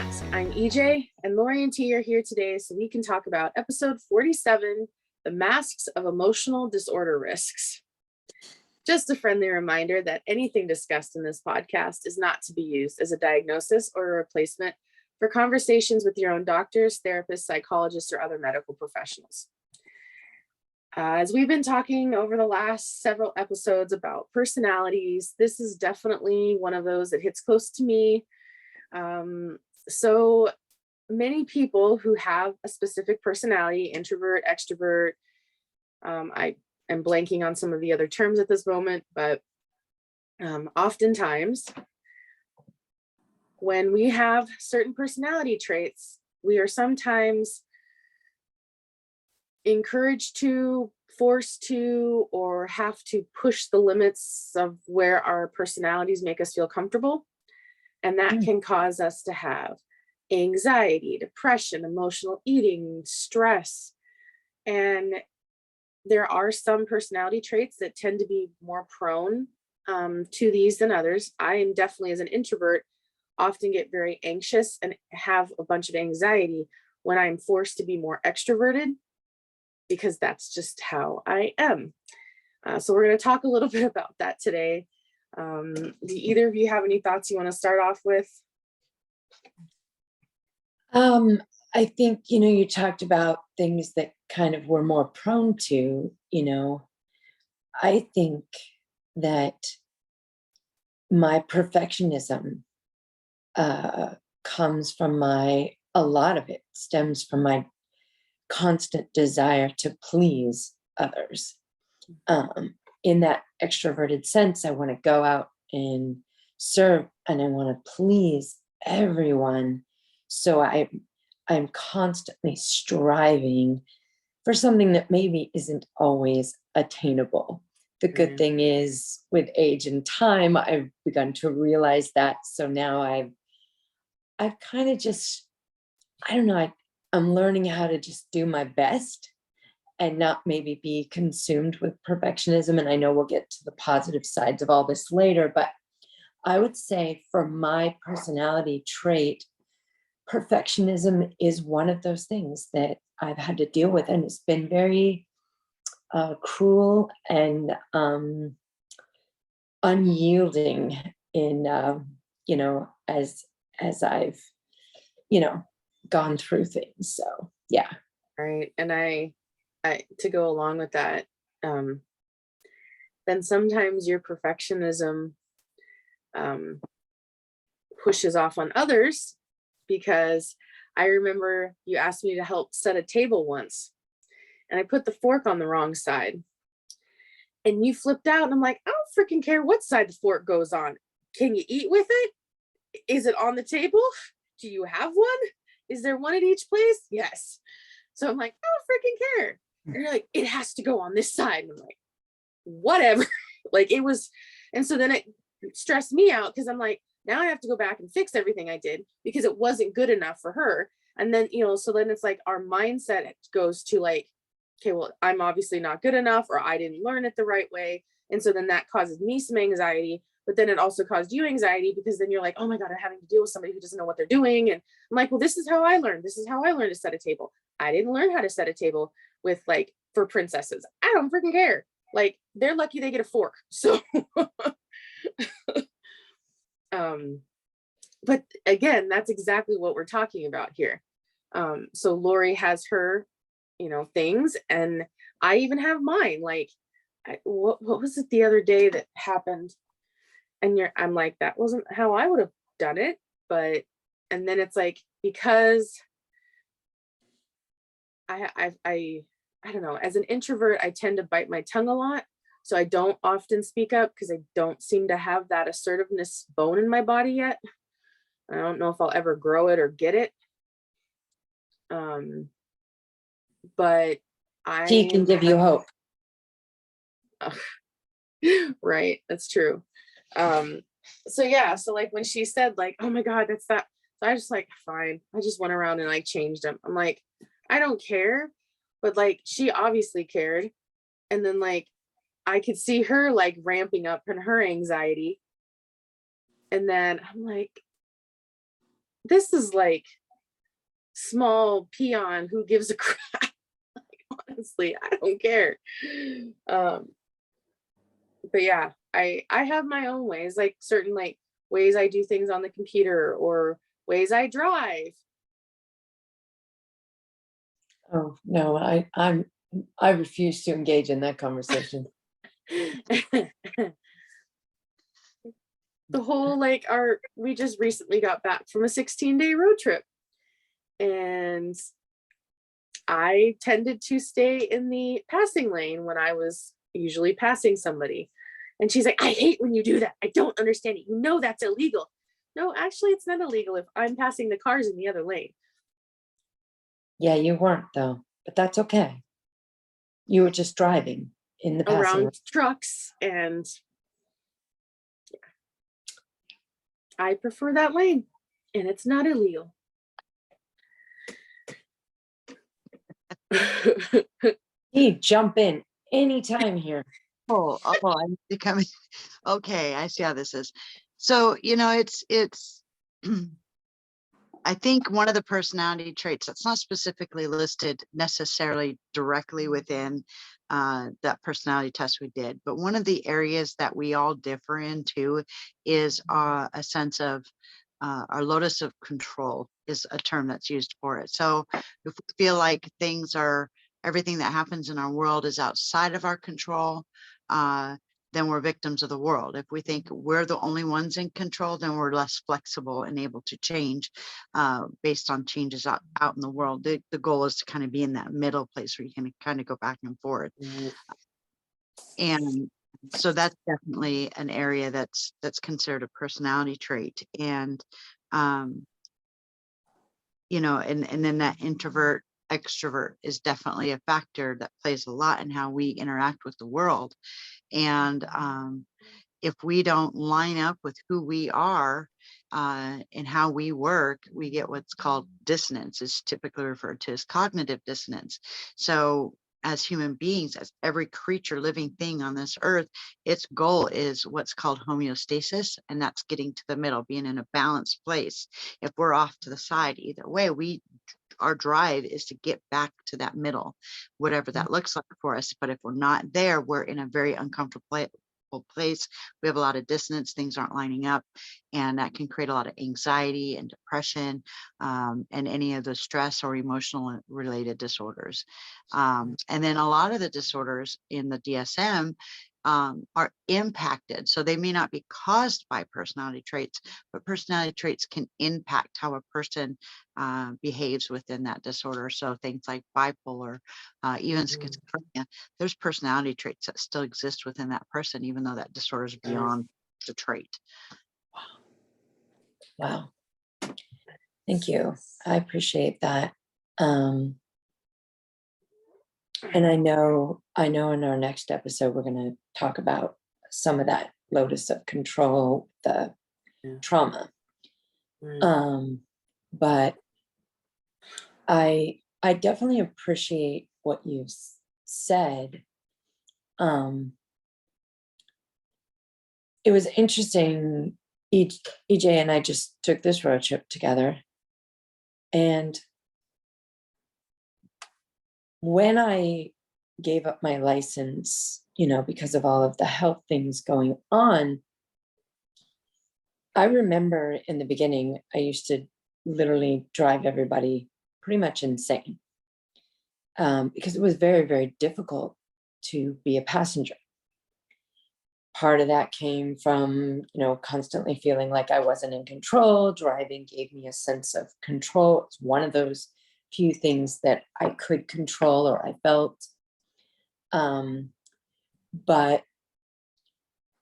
Unmasked. I'm EJ, and Lori and T are here today so we can talk about episode 47, The Masks of Emotional Disorder Risks. Just a friendly reminder that anything discussed in this podcast is not to be used as a diagnosis or a replacement for conversations with your own doctors, therapists, psychologists, or other medical professionals. As we've been talking over the last several episodes about personalities, this is definitely one of those that hits close to me. So many people who have a specific personality, introvert, extrovert, I am blanking on some of the other terms at this moment, but oftentimes when we have certain personality traits, we are sometimes encouraged to, forced to, or have to push the limits of where our personalities make us feel comfortable. And that can cause us to have anxiety, depression, emotional eating, stress. And there are some personality traits that tend to be more prone to these than others. I am definitely, as an introvert, often get very anxious and have a bunch of anxiety when I'm forced to be more extroverted, because that's just how I am. So we're going to talk a little bit about that today. Do either of you have any thoughts you want to start off with? I think, you talked about things that kind of were more prone to, I think that my perfectionism comes from a lot of it stems from my constant desire to please others. In that extroverted sense, I want to go out and serve and I want to please everyone. So I'm constantly striving for something that maybe isn't always attainable. The good thing is, with age and time, I've begun to realize that. So now I've kind of just, I don't know, I'm learning how to just do my best and not maybe be consumed with perfectionism. And I know we'll get to the positive sides of all this later, but I would say for my personality trait, perfectionism is one of those things that I've had to deal with, and it's been very cruel and unyielding in as I've gone through things. So yeah. Right. And I to go along with that, then sometimes your perfectionism pushes off on others, because I remember you asked me to help set a table once and I put the fork on the wrong side and you flipped out, and I'm like, I don't freaking care what side the fork goes on. Can you eat with it? Is it on the table? Do you have one? Is there one at each place? Yes. So I'm like, I don't freaking care. And you're like, it has to go on this side. And I'm like, whatever. Like, it was. And so then it stressed me out, because I'm like, now I have to go back and fix everything I did because it wasn't good enough for her. And then, so then it's like our mindset goes to like, okay, well, I'm obviously not good enough, or I didn't learn it the right way. And so then that causes me some anxiety, but then it also caused you anxiety, because then you're like, oh my God, I'm having to deal with somebody who doesn't know what they're doing. And I'm like, well, this is how I learned. This is how I learned to set a table. I didn't learn how to set a table with, like, for princesses. I don't freaking care. Like, they're lucky they get a fork. So, but again, that's exactly what we're talking about here. So Lori has her, things, and I even have mine. Like, what was it the other day that happened? And I'm like, that wasn't how I would have done it. But, and then it's like, because I don't know, as an introvert, I tend to bite my tongue a lot. So I don't often speak up because I don't seem to have that assertiveness bone in my body yet. I don't know if I'll ever grow it or get it. But She can give you hope. Right. That's true. So yeah, so like when she said like, oh my God, that's that. So I just like, fine. I just went around and like changed them. I'm like, I don't care. But like, she obviously cared. And then like, I could see her like ramping up in her anxiety. And then I'm like, this is like small peon who gives a crap. Honestly, I don't care. Um, but yeah, I have my own ways, like certain like ways I do things on the computer or ways I drive. Oh, no, I refuse to engage in that conversation. The whole like our we just recently got back from a 16-day road trip, and I tended to stay in the passing lane when I was usually passing somebody. And she's like, I hate when you do that. I don't understand it. You know that's illegal. No, actually, it's not illegal if I'm passing the cars in the other lane. Yeah, you weren't though, but that's okay. You were just driving in the passing lane. Around trucks, and I prefer that lane, and it's not illegal. You jump in anytime here. Oh, I'm becoming okay. I see how this is. So, it's I think one of the personality traits that's not specifically listed necessarily directly within that personality test we did, but one of the areas that we all differ into is a sense of our lotus of control is a term that's used for it. So if we feel like everything that happens in our world is outside of our control, uh, then we're victims of the world. If we think we're the only ones in control, then we're less flexible and able to change based on changes out in the world. The goal is to kind of be in that middle place where you can kind of go back and forth. And so that's definitely an area that's considered a personality trait. And and then that introvert extrovert is definitely a factor that plays a lot in how we interact with the world. And if we don't line up with who we are and how we work, we get what's called dissonance. It's typically referred to as cognitive dissonance. So as human beings, as every creature, living thing on this earth, its goal is what's called homeostasis, and that's getting to the middle, being in a balanced place. If we're off to the side, either way, our drive is to get back to that middle, whatever that looks like for us. But if we're not there, we're in a very uncomfortable place. We have a lot of dissonance, things aren't lining up, and that can create a lot of anxiety and depression, and any of the stress or emotional related disorders. And then a lot of the disorders in the DSM are impacted. So they may not be caused by personality traits, but personality traits can impact how a person behaves within that disorder. So things like bipolar, even schizophrenia, there's personality traits that still exist within that person, even though that disorder is beyond the trait. Wow. Thank you. I appreciate that. And I know in our next episode, we're going to talk about some of that lotus of control, the trauma. But I definitely appreciate what you said. It was interesting. EJ and I just took this road trip together, and when I gave up my license, because of all of the health things going on, I remember in the beginning, I used to literally drive everybody pretty much insane, because it was very, very difficult to be a passenger. Part of that came from, constantly feeling like I wasn't in control. Driving gave me a sense of control. It's one of those few things that I could control, or I felt. But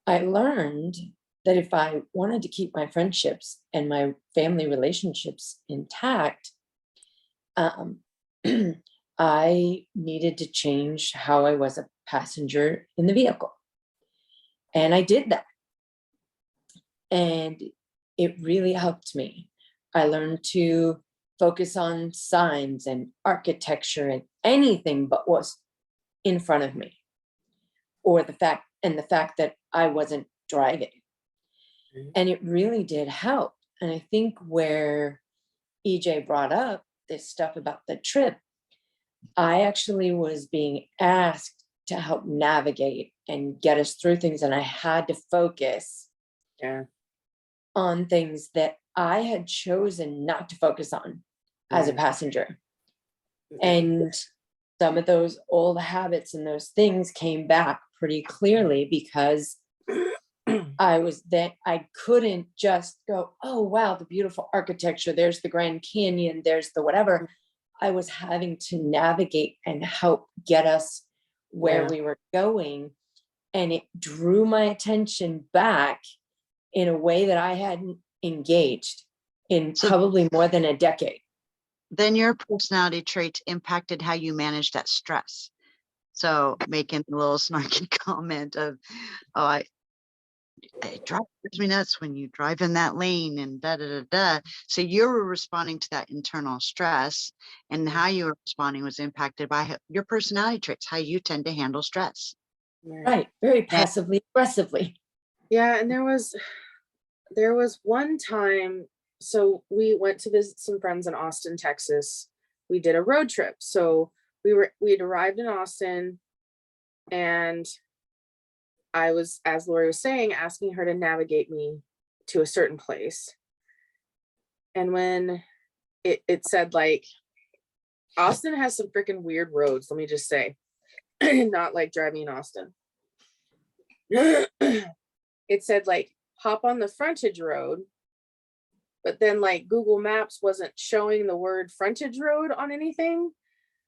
I learned that if I wanted to keep my friendships and my family relationships intact, I needed to change how I was a passenger in the vehicle. And I did that. And it really helped me. I learned to focus on signs and architecture and anything but what's in front of me, or the fact that I wasn't driving. And it really did help. And I think where EJ brought up this stuff about the trip, I actually was being asked to help navigate and get us through things. And I had to focus Yeah. on things that I had chosen not to focus on as a Mm. passenger. And some of those old habits and those things came back pretty clearly because I couldn't just go, oh, wow, the beautiful architecture. There's the Grand Canyon. There's the whatever. I was having to navigate and help get us where Yeah. we were going. And it drew my attention back in a way that I hadn't engaged in So probably more than a decade. then your personality traits impacted how you manage that stress. So making a little snarky comment of, oh, it drives me nuts when you drive in that lane and da da da da. So you were responding to that internal stress, and how you were responding was impacted by your personality traits, how you tend to handle stress. Right. Very passively aggressively. Yeah, and there was one time, so we went to visit some friends in Austin, Texas. We did a road trip. So we had arrived in Austin, and I was, as Lori was saying, asking her to navigate me to a certain place. And when it said, like, Austin has some freaking weird roads, let me just say. Not like driving in Austin. It said, like, hop on the frontage road, but then, like, Google Maps wasn't showing the word frontage road on anything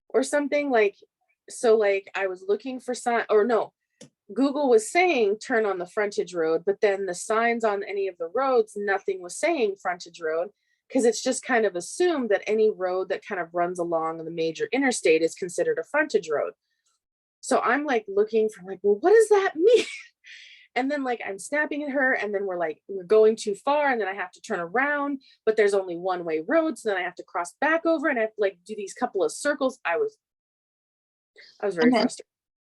or something. Like, so, like, I was looking for sign, or no, Google was saying turn on the frontage road, but then the signs on any of the roads, nothing was saying frontage road, because it's just kind of assumed that any road that kind of runs along the major interstate is considered a frontage road. So I'm like looking for, like, well, what does that mean? And then, like, I'm snapping at her, and then we're going too far, and then I have to turn around, but there's only one way road, so then I have to cross back over, and I have to, like, do these couple of circles. I was very And then frustrated.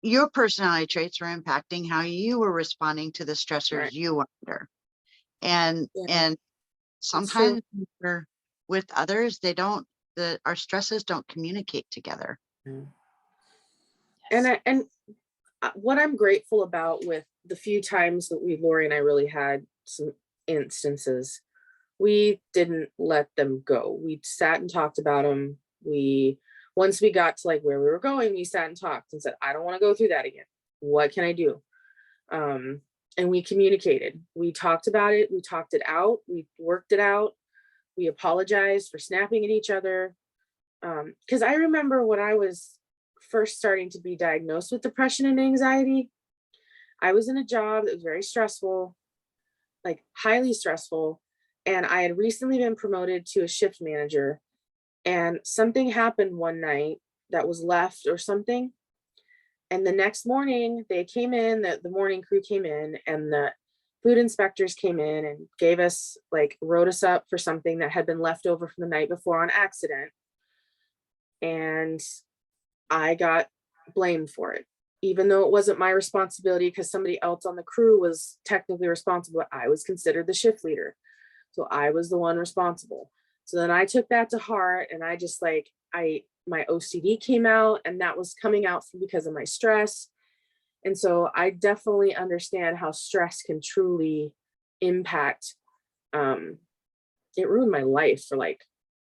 your personality traits were impacting how you were responding to the stressors Right. you were under. And Yeah, it's true. sometimes with others, our stresses don't communicate together. Yeah. And what I'm grateful about with the few times that Lori and I really had some instances, we didn't let them go. We sat and talked about them. Once we got to, like, where we were going, we sat and talked and said, I don't want to go through that again. What can I do? And we communicated. We talked about it. We talked it out. We worked it out. We apologized for snapping at each other. Because I remember when I was first starting to be diagnosed with depression and anxiety, I was in a job that was very stressful, like highly stressful. And I had recently been promoted to a shift manager. And something happened one night that was left or something. And the next morning they came in, the morning crew came in, and the food inspectors came in and gave us, like, wrote us up for something that had been left over from the night before on accident. And I got blamed for it, even though it wasn't my responsibility, because somebody else on the crew was technically responsible. I was considered the shift leader. So I was the one responsible. So then I took that to heart, and I just, like, my OCD came out, and that was coming out because of my stress. And so I definitely understand how stress can truly impact. It ruined my life for like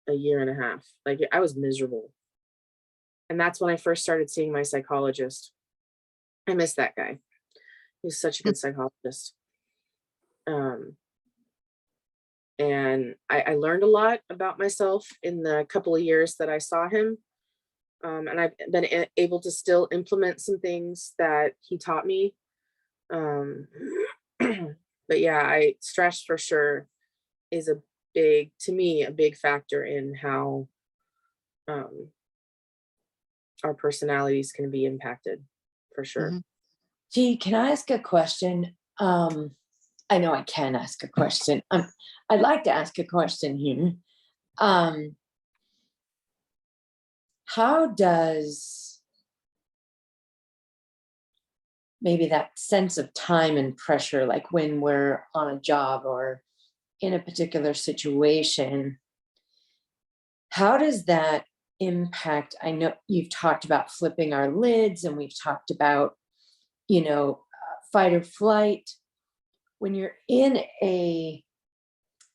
a year and a half. Like, I was miserable. And that's when I first started seeing my psychologist. I miss that guy. He was such a good psychologist. Um, and I learned a lot about myself in the couple of years that I saw him. And I've been able to still implement some things that he taught me. Um, but yeah, stress for sure is to me, a big factor in how um, our personalities can be impacted, for sure. Mm-hmm. Gee, can I ask a question? I know I can ask a question. I'd like to ask a question here. How does maybe that sense of time and pressure, like when we're on a job or in a particular situation, how does that impact? I know you've talked about flipping our lids, and we've talked about, fight or flight. When you're in I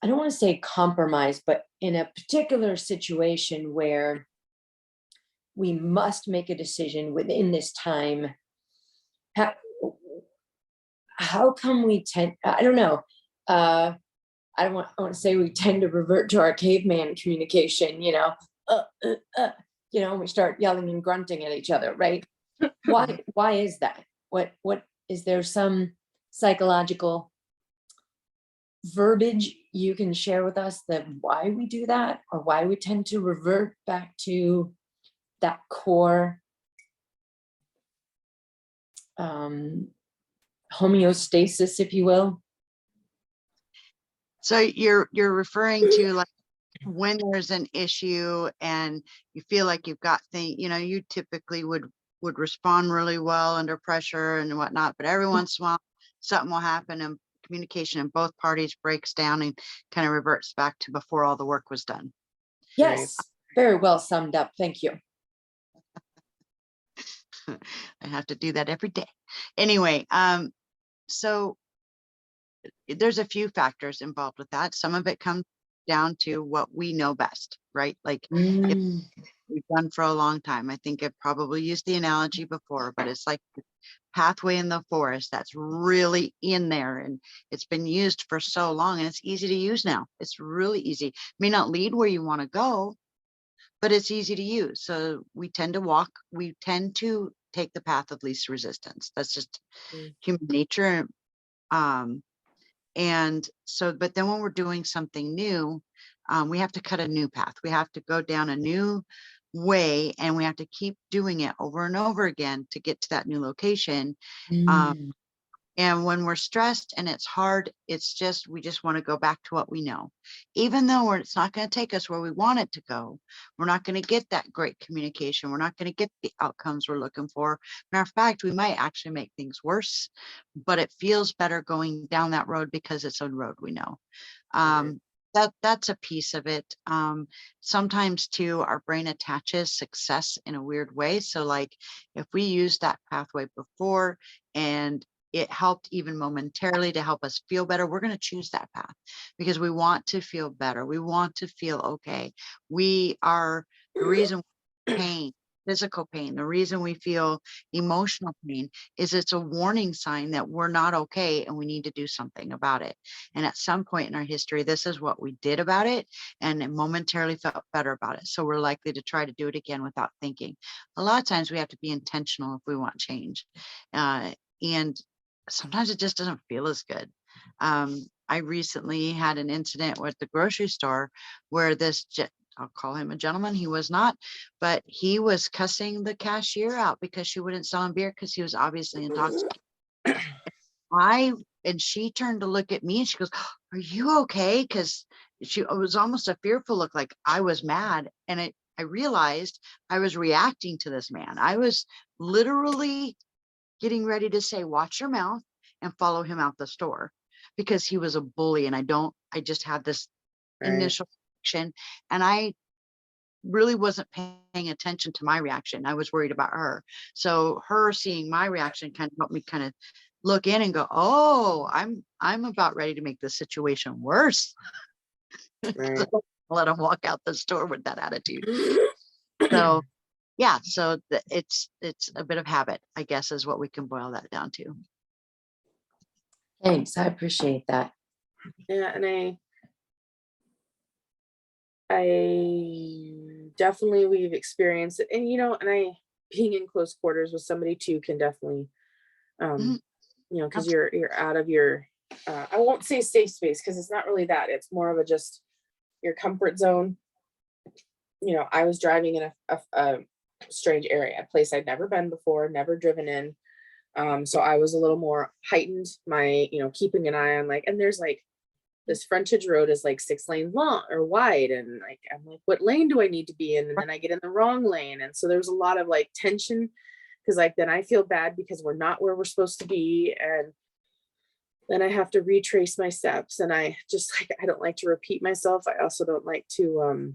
don't want to say compromise, but in a particular situation where we must make a decision within this time, how come we tend, I don't know, I want to say we tend to revert to our caveman communication, we start yelling and grunting at each other, right? Why is that? What is there some psychological verbiage you can share with us that why we do that, or why we tend to revert back to that core homeostasis, if you will? So you're referring to like when there's an issue and you feel like you've got things, you typically would respond really well under pressure and whatnot, but every once in a while something will happen and communication in both parties breaks down and kind of reverts back to before all the work was done. Yes, very well summed up. Thank you. I have to do that every day. Anyway, so there's a few factors involved with that. Some of it comes down to what we know best, right? Like if we've done for a long time. I think I've probably used the analogy before, but it's like the pathway in the forest that's really in there and it's been used for so long and it's easy to use now. It's really easy. It may not lead where you want to go, but it's easy to use. So we tend to take the path of least resistance. That's just human nature. And so, but then when we're doing something new, we have to cut a new path. We have to go down a new way and we have to keep doing it over and over again to get to that new location. And when we're stressed and it's hard, we just want to go back to what we know, even though it's not going to take us where we want it to go. We're not going to get that great communication. We're not going to get the outcomes we're looking for. Matter of fact, we might actually make things worse, but it feels better going down that road because it's a road we know. That's a piece of it. Sometimes too, our brain attaches success in a weird way. So like if we use that pathway before and it helped even momentarily to help us feel better, we're going to choose that path because we want to feel better. We want to feel okay. We are the reason pain, physical pain, the reason we feel emotional pain is it's a warning sign that we're not okay and we need to do something about it. And at some point in our history, this is what we did about it and it momentarily felt better about it. So we're likely to try to do it again without thinking. A lot of times we have to be intentional if we want change. And sometimes it just doesn't feel as good. I recently had an incident with the grocery store where I'll call him a gentleman. He was not, but he was cussing the cashier out because she wouldn't sell him beer because he was obviously intoxicated. And she turned to look at me and she goes, "Are you okay?" Because it was almost a fearful look, like I was mad. And I realized I was reacting to this man. I was literally getting ready to say, "Watch your mouth," and follow him out the store because he was a bully. And I just had this initial reaction and I really wasn't paying attention to my reaction. I was worried about her. So her seeing my reaction kind of helped me kind of look in and go, "Oh, I'm about ready to make the situation worse." Let him walk out the store with that attitude. So yeah, so it's a bit of habit, I guess, is what we can boil that down to. Thanks, I appreciate that. Yeah, and I definitely, we've experienced it, and being in close quarters with somebody too can definitely, because you're out of your, I won't say safe space because it's not really that. It's more of a just your comfort zone. I was driving in a strange area, a place I'd never been before, never driven in. So I was a little more heightened, my, keeping an eye on and there's this frontage road is 6 lanes long or wide. And I'm like, what lane do I need to be in? And then I get in the wrong lane. And so there's a lot of tension because then I feel bad because we're not where we're supposed to be. And then I have to retrace my steps. And I just I don't like to repeat myself. I also don't like to,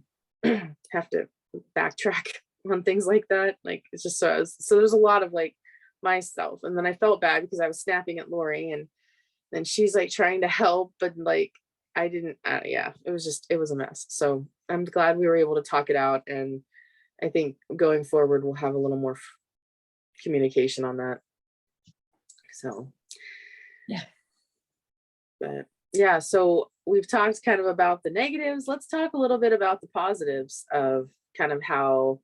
have to backtrack on things like that. Like it's just so there's a lot of like myself. And then I felt bad because I was snapping at Lori, and then she's like trying to help, but like I didn't, yeah, it was a mess. So I'm glad we were able to talk it out. And I think going forward, we'll have a little more communication on that. So, Yeah. but yeah, so we've talked kind of about the negatives. Let's talk a little bit about the positives of kind of how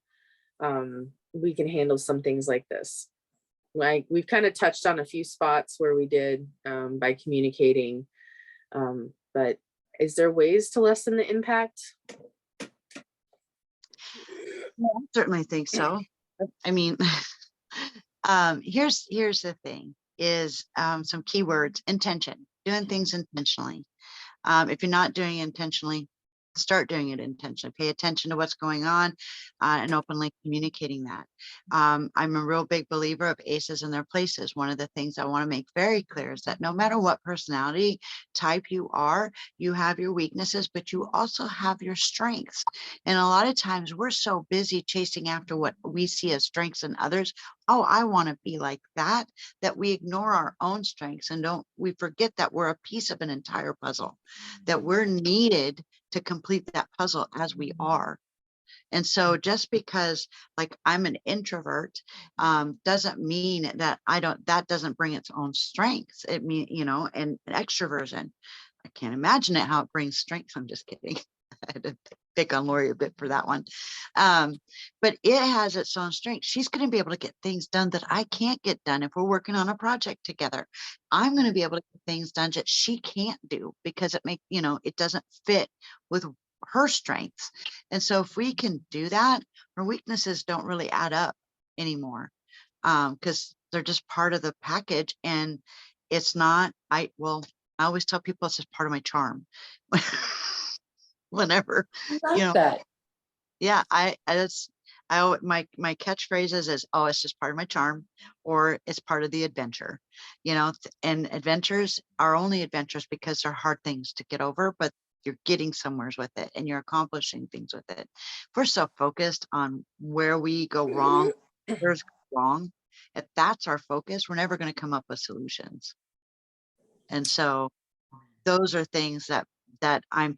we can handle some things like this. Like we've kind of touched on a few spots where we did by communicating, but is there ways to lessen the impact? I certainly think so. I mean, here's the thing is some keywords: intention, doing things intentionally. If you're not doing it intentionally, start doing it intentionally. Pay attention to what's going on and openly communicating that. I'm a real big believer of aces in their places. One of the things I want to make very clear is that no matter what personality type you are, you have your weaknesses, but you also have your strengths. And a lot of times we're so busy chasing after what we see as strengths in others. Oh, I want to be like that, that we ignore our own strengths and we forget that we're a piece of an entire puzzle, that we're needed to complete that puzzle as we are. And so just because like I'm an introvert doesn't mean that that doesn't bring its own strengths. It mean, and extroversion. I can't imagine it, how it brings strength. I'm just kidding. I had to pick on Lori a bit for that one. But it has its own strength. She's going to be able to get things done that I can't get done if we're working on a project together. I'm going to be able to get things done that she can't do because it doesn't fit with her strengths. And so if we can do that, her weaknesses don't really add up anymore because they're just part of the package. And it's not, I always tell people it's just part of my charm. Whenever, Like that. yeah, my catchphrases is, oh, it's just part of my charm, or it's part of the adventure, and adventures are only adventures because they're hard things to get over, but you're getting somewheres with it and you're accomplishing things with it. If we're so focused on where we go wrong, where's wrong, if that's our focus, we're never going to come up with solutions. And so those are things that I'm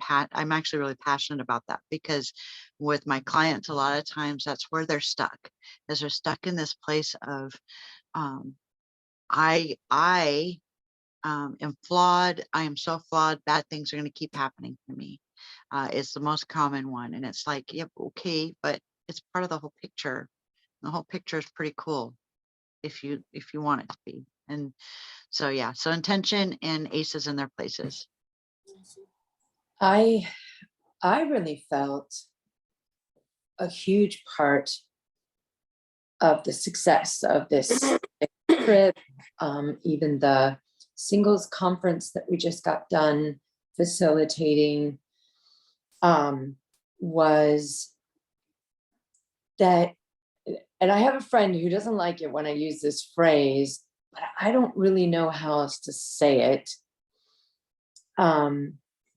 actually really passionate about that, because with my clients, a lot of times that's where they're stuck, is they're stuck in this place of I am flawed. I am so flawed. Bad things are going to keep happening to me. It's the most common one. And it's like, yep, okay, but it's part of the whole picture. The whole picture is pretty cool if you want it to be. And so, yeah, so intention and aces in their places. I really felt a huge part of the success of this trip, even the singles conference that we just got done facilitating, was that, and I have a friend who doesn't like it when I use this phrase, but I don't really know how else to say it.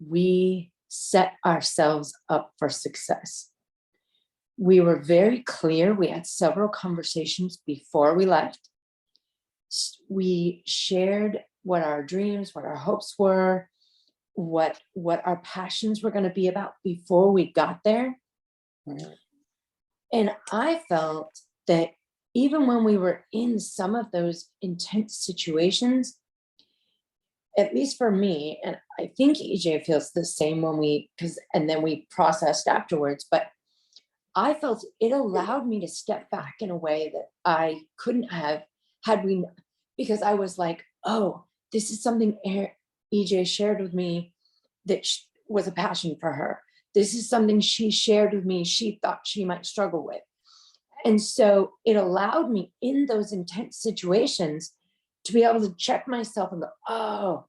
We set ourselves up for success. We were very clear. We had several conversations before we left. We shared what our dreams, what our hopes were, what our passions were going to be about before we got there. And I felt that even when we were in some of those intense situations, at least for me, and I think EJ feels the same and then we processed afterwards, but I felt it allowed me to step back in a way that I couldn't have because I was like, oh, this is something EJ shared with me that was a passion for her. This is something she shared with me she thought she might struggle with. And so it allowed me in those intense situations to be able to check myself and go, oh,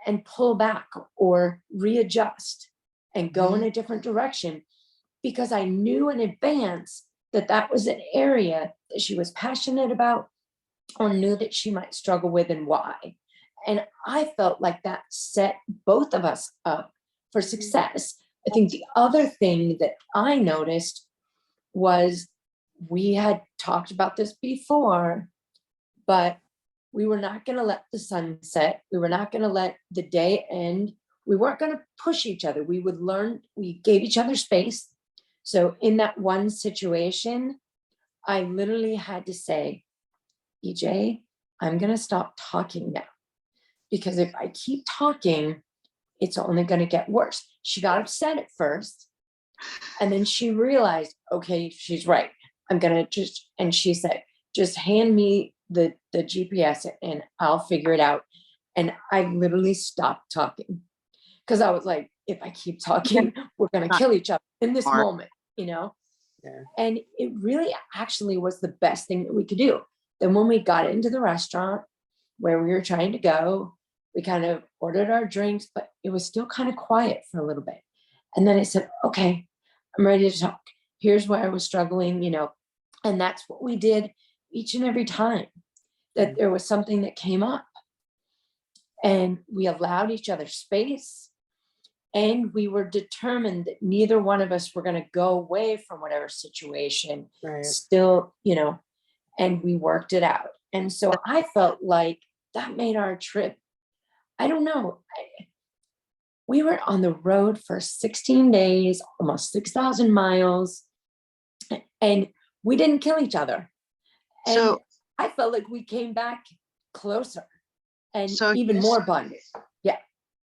and pull back or readjust and go in a different direction, because I knew in advance that was an area that she was passionate about or knew that she might struggle with and why. And I felt like that set both of us up for success, I think the other thing that I noticed was we had talked about this before, but we were not going to let the sun set. We were not going to let the day end. We weren't going to push each other. We would learn, we gave each other space. So in that one situation, I literally had to say, EJ, I'm going to stop talking now. Because if I keep talking, it's only going to get worse. She got upset at first. And then she realized, okay, she's right. I'm going to just, and she said, just hand me the GPS and I'll figure it out. And I literally stopped talking because I was like, if I keep talking, we're going to kill each other in this moment, you know? Yeah. And it really actually was the best thing that we could do. Then when we got into the restaurant where we were trying to go, we kind of ordered our drinks, but it was still kind of quiet for a little bit. And then I said, okay, I'm ready to talk. Here's where I was struggling, you know, and that's what we did each and every time that there was something that came up. And we allowed each other space. And we were determined that neither one of us were going to go away from whatever situation, Right. still, you know, and we worked it out. And so I felt like that made our trip, I don't know, we were on the road for 16 days, almost 6,000 miles, and we didn't kill each other. And So I felt like we came back closer and So even more bonded. Yeah.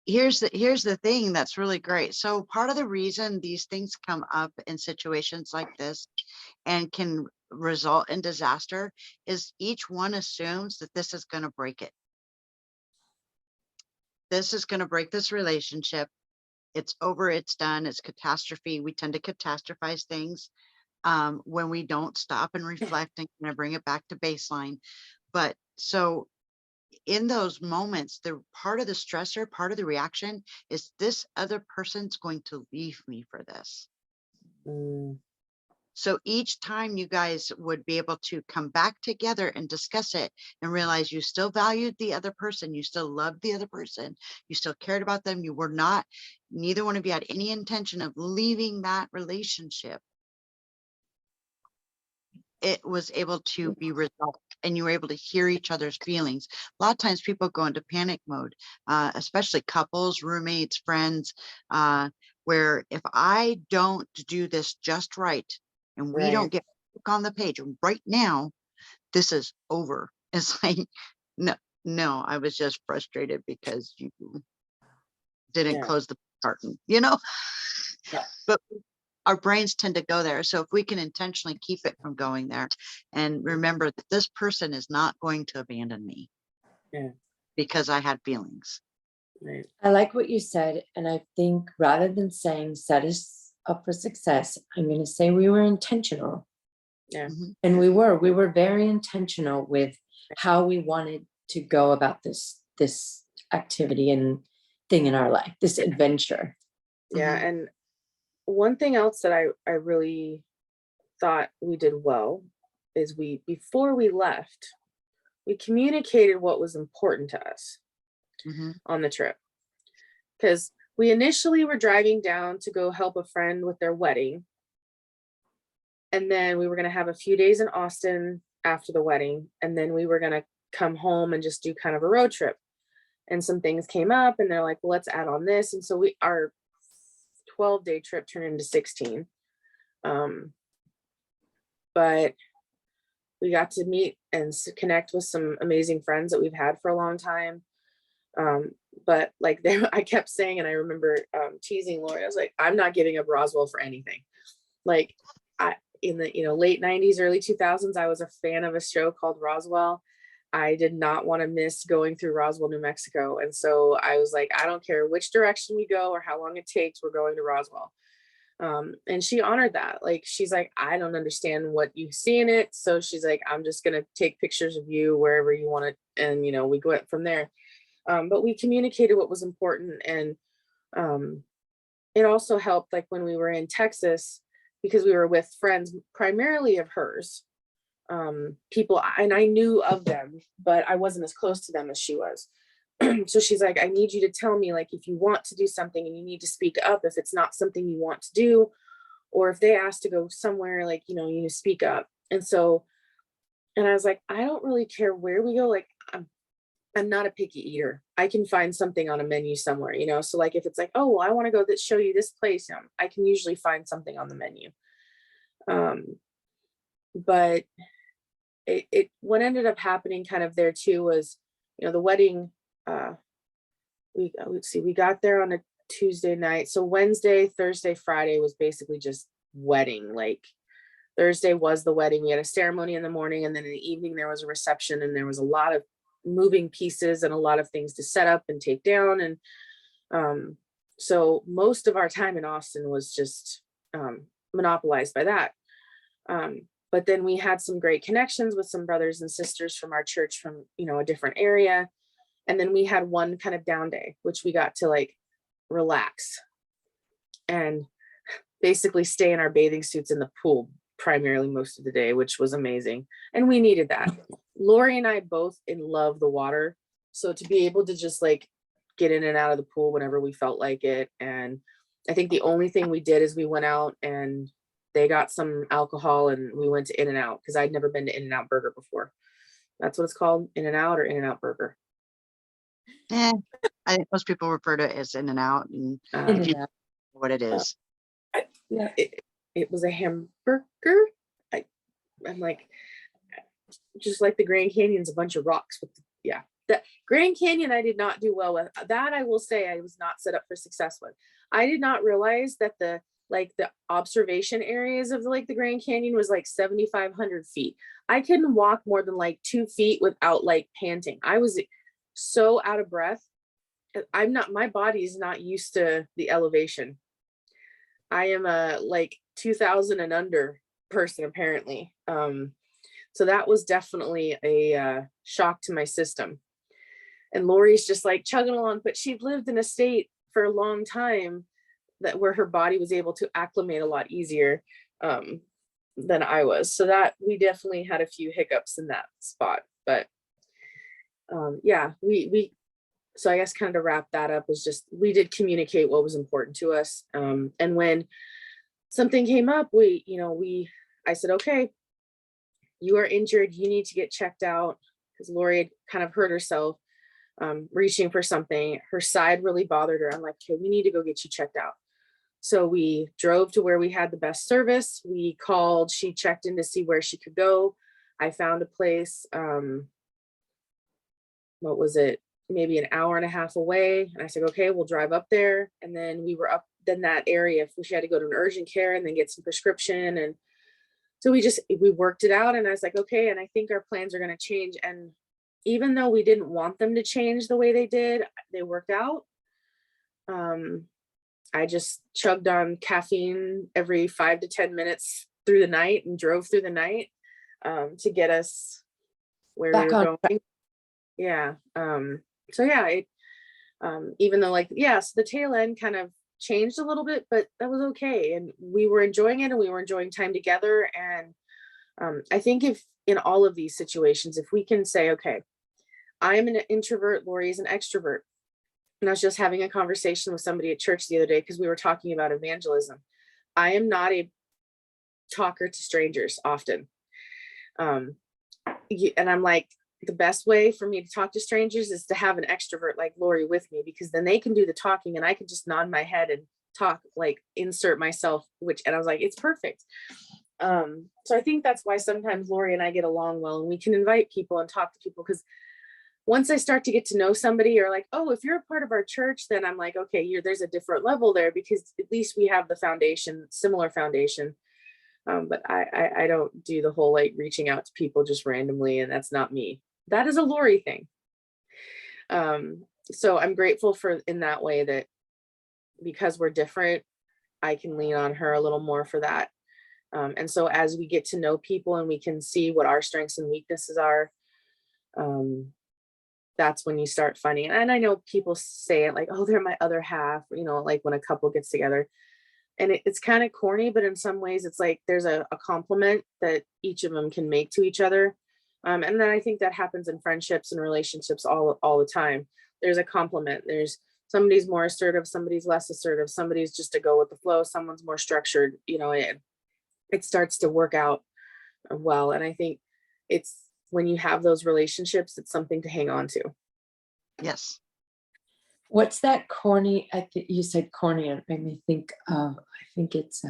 here's the thing that's really great. So part of the reason these things come up in situations like this and can result in disaster is each one assumes that this is going to break it. This is going to break this relationship. It's over, it's done, it's catastrophe. We tend to catastrophize things when we don't stop and reflect and kind of bring it back to baseline. But so in those moments, the part of the stressor, part of the reaction is this other person's going to leave me for this. Mm. So each time you guys would be able to come back together and discuss it and realize you still valued the other person, you still loved the other person, you still cared about them, you were not, neither one of you had any intention of leaving that relationship. It was able to be resolved and you were able to hear each other's feelings. A lot of times people go into panic mode, especially couples, roommates, friends, where if I don't do this just right and we don't get on the page right now, this is over. It's like, no, I was just frustrated because you didn't close the carton, you know? Yeah. But our brains tend to go there. So if we can intentionally keep it from going there and remember that this person is not going to abandon me because I had feelings. Right. I like what you said. And I think rather than saying set us up for success, I'm going to say we were intentional. Yeah. And we were very intentional with how we wanted to go about this activity and thing in our life, this adventure. Yeah. And one thing else that I really thought we did well is before we left, we communicated what was important to us on the trip. Because we initially were driving down to go help a friend with their wedding. And then we were going to have a few days in Austin after the wedding. And then we were going to come home and just do kind of a road trip. And some things came up and they're like, well, let's add on this. And so our 12-day trip turned into 16. But we got to meet and connect with some amazing friends that we've had for a long time. But like I kept saying, and I remember teasing Lori, I was like, I'm not giving up Roswell for anything. Like in the late 90s, early 2000s, I was a fan of a show called Roswell. I did not want to miss going through Roswell, New Mexico. And so I was like, I don't care which direction we go or how long it takes, we're going to Roswell. And she honored that. Like, she's like, I don't understand what you see in it. So she's like, I'm just going to take pictures of you wherever you want to. And, we go from there. But we communicated what was important. And it also helped, like when we were in Texas, because we were with friends, primarily of hers, people, and I knew of them, but I wasn't as close to them as she was. So she's like, I need you to tell me, like, if you want to do something, and you need to speak up if it's not something you want to do, or if they ask to go somewhere, like, you know, you need to speak up. And so, and I was like, I don't really care where we go. Like, I'm not a picky eater. I can find something on a menu somewhere, you know? So like, if it's like, oh, well, I want to go show you this place, I can usually find something on the menu. But what ended up happening kind of there too was, you know, the wedding, we got there on a Tuesday night. So Wednesday, Thursday, Friday was basically just wedding. Like, Thursday was the wedding. We had a ceremony in the morning, and then in the evening there was a reception, and there was a lot of moving pieces and a lot of things to set up and take down. And so most of our time in Austin was just monopolized by that. But then we had some great connections with some brothers and sisters from our church from, you know, a different area. And then we had one kind of down day, which we got to like relax and basically stay in our bathing suits in the pool primarily most of the day, which was amazing. And we needed that. Lori and I both love the water. So to be able to just like get in and out of the pool whenever we felt like it. And I think the only thing we did is we went out and they got some alcohol and we went to In-N-Out, because I'd never been to In-N-Out Burger before. That's what it's called, In-N-Out or In-N-Out Burger. I think most people refer to it as In and Out, and if you know what it is. Yeah. It was a hamburger. I'm like, just like the Grand Canyon's a bunch of rocks. The Grand Canyon I did not do well with. That I will say I was not set up for success with. I did not realize that the observation areas of the Grand Canyon was like 7,500 feet. I couldn't walk more than like 2 feet without like panting. I was so out of breath. My body is not used to the elevation. I am a like 2000 and under person apparently. So that was definitely a shock to my system. And Lori's just like chugging along, but she'd lived in a state for a long time where her body was able to acclimate a lot easier than I was. So that we definitely had a few hiccups in that spot. But yeah, so I guess kind of to wrap that up was just, we did communicate what was important to us. And when something came up, I said, okay, you are injured, you need to get checked out, because Lori had kind of hurt herself reaching for something. Her side really bothered her. I'm like, okay, we need to go get you checked out. So we drove to where we had the best service. We called, she checked in to see where she could go. I found a place, what was it? Maybe an hour and a half away. And I said, okay, we'll drive up there. And then we were up in that area. If she had to go to an urgent care and then get some prescription. And so we worked it out. And I was like, okay. And I think our plans are going to change. And even though we didn't want them to change the way they did, they worked out. I just chugged on caffeine every 5 to 10 minutes through the night and drove through the night to get us where we were going. Yeah. So yeah, even though so the tail end kind of changed a little bit, but that was okay. And we were enjoying it, and we were enjoying time together. And I think if in all of these situations, if we can say, okay, I'm an introvert, Lori is an extrovert. And I was just having a conversation with somebody at church the other day, because we were talking about evangelism. I am not a talker to strangers often. And I'm like, the best way for me to talk to strangers is to have an extrovert like Lori with me, because then they can do the talking and I can just nod my head and talk, like insert myself, and I was like, it's perfect. So I think that's why sometimes Lori and I get along well, and we can invite people and talk to people, because once I start to get to know somebody, or like, oh, if you're a part of our church, then I'm like, okay, there's a different level there, because at least we have the foundation, similar foundation. But I don't do the whole like reaching out to people just randomly, and that's not me. That is a Lori thing. So I'm grateful for in that way, that because we're different, I can lean on her a little more for that. And so as we get to know people and we can see what our strengths and weaknesses are, that's when you start finding. And I know people say it like, oh, they're my other half, like when a couple gets together. And it's kind of corny, but in some ways it's like there's a compliment that each of them can make to each other. And then I think that happens in friendships and relationships all the time. there's a complement. There's somebody's more assertive, somebody's less assertive, somebody's just to go with the flow, someone's more structured, it starts to work out well. And I think it's when you have those relationships, it's something to hang on to. Yes. What's that corny? I think you said corny, and it made me think of. I think it's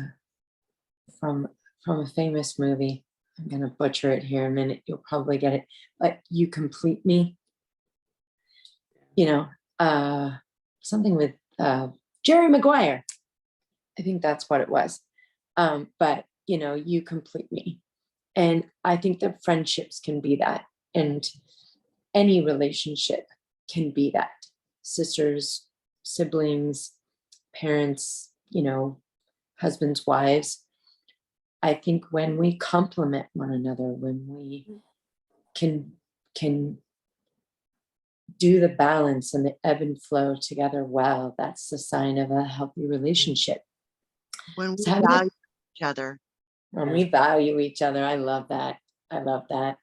from a famous movie. I'm gonna butcher it here in a minute. You'll probably get it, but "You complete me." Something with Jerry Maguire. I think that's what it was. But "You complete me," and I think that friendships can be that, and any relationship can be that. Sisters, siblings, parents, husbands, wives. I think when we complement one another, when we can do the balance and the ebb and flow together well, that's the sign of a healthy relationship. When we So value each other. when we value each other, I love that. I love that.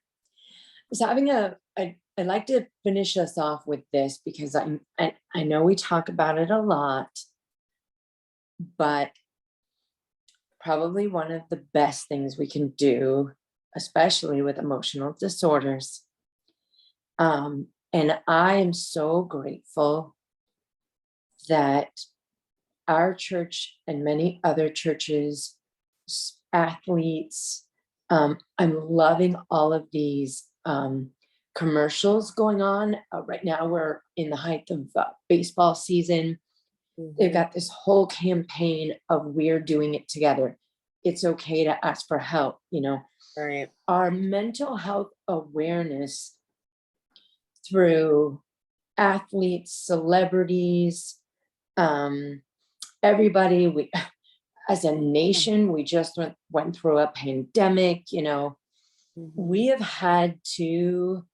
So I'd like to finish us off with this, because I know we talk about it a lot, but probably one of the best things we can do, especially with emotional disorders. And I am so grateful that our church and many other churches, athletes, I'm loving all of these commercials going on. Right now, we're in the height of baseball season. They've got this whole campaign of "We're doing it together. It's okay to ask for help." Right. Our mental health awareness through athletes, celebrities, everybody. We, as a nation, we just went through a pandemic. We have had to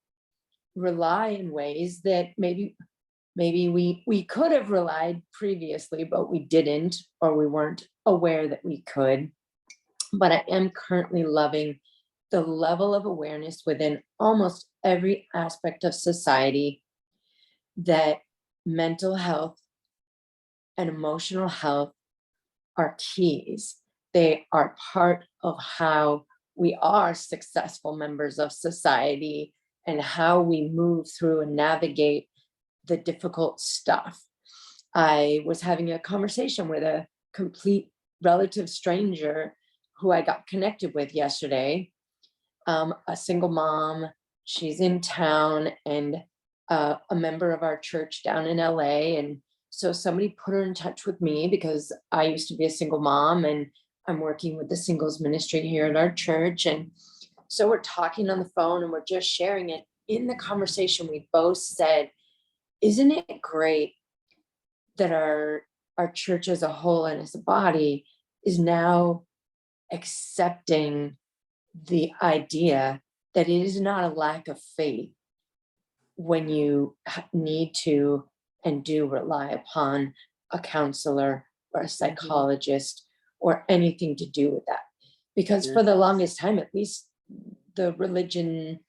rely in ways that maybe we could have relied previously, but we didn't, or we weren't aware that we could. But I am currently loving the level of awareness within almost every aspect of society that mental health and emotional health are keys. They are part of how we are successful members of society and how we move through and navigate the difficult stuff. I was having a conversation with a complete relative stranger who I got connected with yesterday, a single mom. She's in town, and a member of our church down in LA. And so somebody put her in touch with me, because I used to be a single mom, and I'm working with the singles ministry here at our church. And so we're talking on the phone, and we're just sharing it. In the conversation, we both said, isn't it great that our church as a whole and as a body is now accepting the idea that it is not a lack of faith when you need to and do rely upon a counselor or a psychologist or anything to do with that. Because for the longest time, at least the religion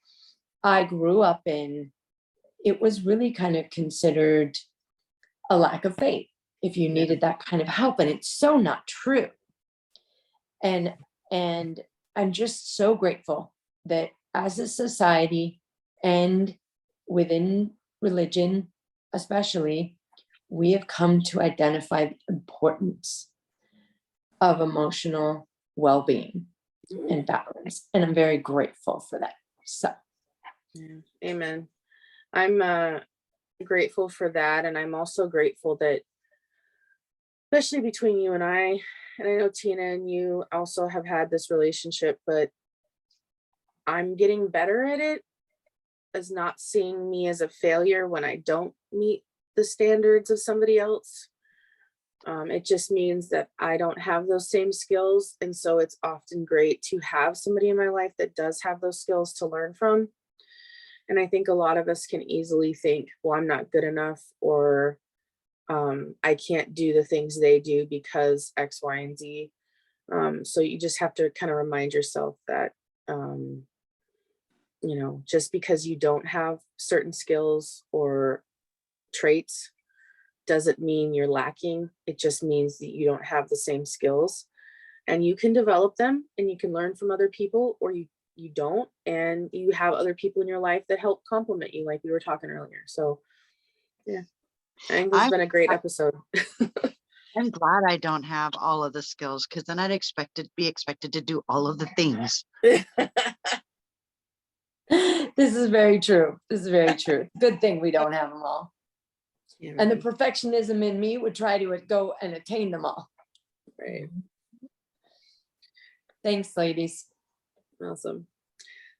I grew up in, it was really kind of considered a lack of faith if you needed that kind of help. And it's so not true. And I'm just so grateful that as a society and within religion, especially, we have come to identify the importance of emotional well-being and balance. And I'm very grateful for that. So, Amen. I'm grateful for that. And I'm also grateful that, especially between you and I know Tina and you also have had this relationship, but I'm getting better at it, as not seeing me as a failure when I don't meet the standards of somebody else. It just means that I don't have those same skills. And so it's often great to have somebody in my life that does have those skills to learn from. And I think a lot of us can easily think, well, I'm not good enough, or I can't do the things they do because X, Y, and Z. So you just have to kind of remind yourself that, just because you don't have certain skills or traits doesn't mean you're lacking. It just means that you don't have the same skills, and you can develop them and you can learn from other people, or you don't, and you have other people in your life that help complement you, like we were talking earlier. So yeah, I think this has I'm been a great episode. I'm glad I don't have all of the skills, because then I'd be expected to do all of the things. This is very true. This is very true. Good thing we don't have them all. Yeah, And the right. perfectionism in me would try to go and attain them all. Right. Thanks, ladies. Awesome.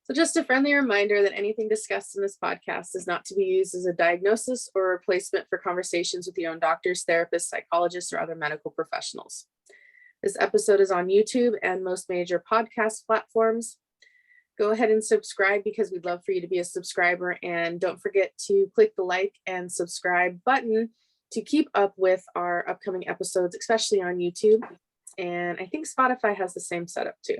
So just a friendly reminder that anything discussed in this podcast is not to be used as a diagnosis or a replacement for conversations with your own doctors, therapists, psychologists, or other medical professionals. This episode is on YouTube and most major podcast platforms. Go ahead and subscribe, because we'd love for you to be a subscriber. And don't forget to click the like and subscribe button to keep up with our upcoming episodes, especially on YouTube. And I think Spotify has the same setup too.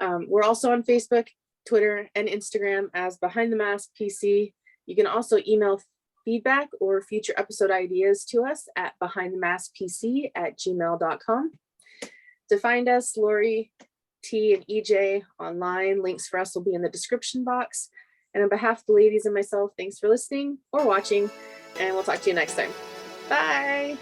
We're also on Facebook, Twitter, and Instagram as Behind the Mask PC. You can also email feedback or future episode ideas to us at behindthemaskpc@gmail.com. To find us, Lori, T, and EJ online, links for us will be in the description box. And on behalf of the ladies and myself, thanks for listening or watching, and we'll talk to you next time. Bye.